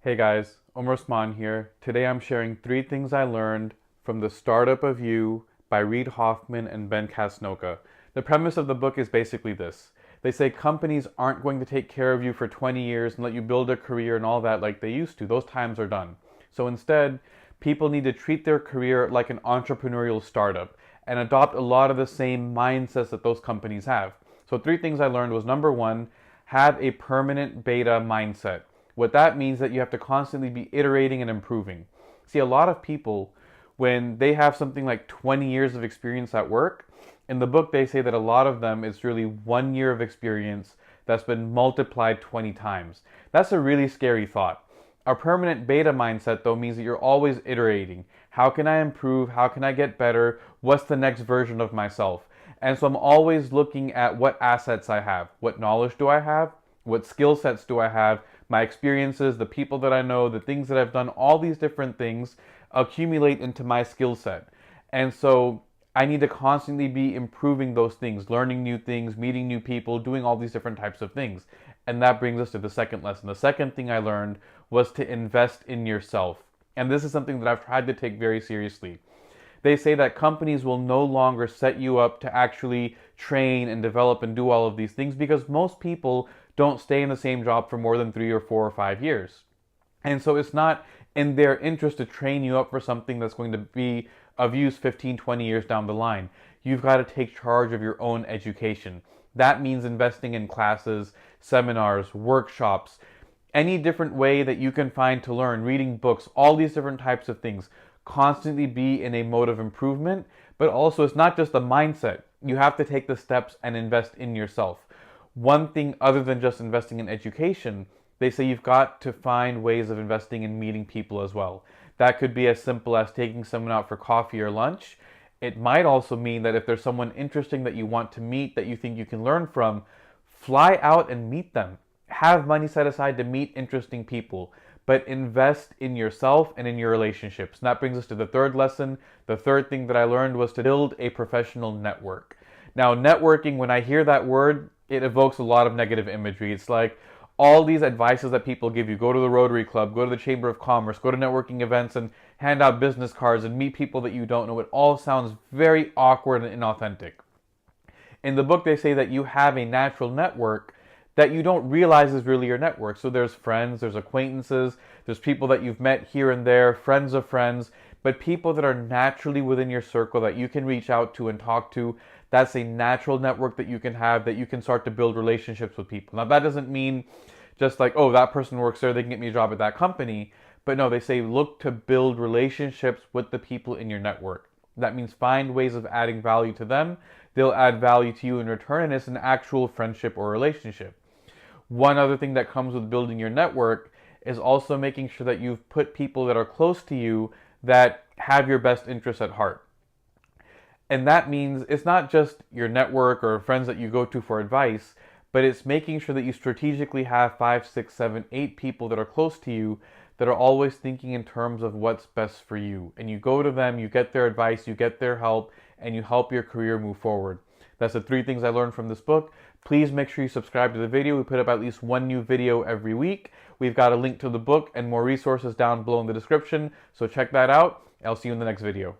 Hey guys, Osman here. Today I'm sharing 3 things I learned from The Startup of You by Reid Hoffman and Ben Casnocha. The premise of the book is basically this. They say companies aren't going to take care of you for 20 years and let you build a career and all that like they used to. Those times are done. So instead, people need to treat their career like an entrepreneurial startup and adopt a lot of the same mindsets that those companies have. So 3 things I learned was number 1, have a permanent beta mindset. What that means that you have to constantly be iterating and improving. See, a lot of people, when they have something like 20 years of experience at work, in the book they say that a lot of them it's really 1 year of experience that's been multiplied 20 times. That's a really scary thought. A permanent beta mindset, though, means that you're always iterating. How can I improve? How can I get better? What's the next version of myself? And so I'm always looking at what assets I have. What knowledge do I have? What skill sets do I have? My experiences, the people that I know, the things that I've done, all these different things accumulate into my skill set. And so I need to constantly be improving those things, learning new things, meeting new people, doing all these different types of things. And that brings us to the second lesson. The second thing I learned was to invest in yourself. And this is something that I've tried to take very seriously. They say that companies will no longer set you up to actually train and develop and do all of these things because most people don't stay in the same job for more than 3 or 4 or 5 years. And so it's not in their interest to train you up for something that's going to be of use 15, 20 years down the line. You've got to take charge of your own education. That means investing in classes, seminars, workshops, any different way that you can find to learn, reading books, all these different types of things. Constantly be in a mode of improvement, but also it's not just a mindset. You have to take the steps and invest in yourself. One thing other than just investing in education, they say you've got to find ways of investing in meeting people as well. That could be as simple as taking someone out for coffee or lunch. It might also mean that if there's someone interesting that you want to meet, that you think you can learn from, fly out and meet them. Have money set aside to meet interesting people, but invest in yourself and in your relationships. And that brings us to the third lesson. The third thing that I learned was to build a professional network. Now, networking, when I hear that word, it evokes a lot of negative imagery. It's like all these advices that people give you. Go to the Rotary Club, go to the Chamber of Commerce, go to networking events and hand out business cards and meet people that you don't know. It all sounds very awkward and inauthentic. In the book, they say that you have a natural network that you don't realize is really your network. So there's friends, there's acquaintances, there's people that you've met here and there, friends of friends, but people that are naturally within your circle that you can reach out to and talk to. That's a natural network that you can have, that you can start to build relationships with people. Now that doesn't mean just like, oh, that person works there, they can get me a job at that company. But no, they say look to build relationships with the people in your network. That means find ways of adding value to them. They'll add value to you in return, and it's an actual friendship or relationship. One other thing that comes with building your network is also making sure that you've put people that are close to you that have your best interests at heart. And that means it's not just your network or friends that you go to for advice, but it's making sure that you strategically have 5, 6, 7, 8 people that are close to you that are always thinking in terms of what's best for you. And you go to them, you get their advice, you get their help, and you help your career move forward. That's the 3 things I learned from this book. Please make sure you subscribe to the video. We put up at least 1 new video every week. We've got a link to the book and more resources down below in the description, so check that out. I'll see you in the next video.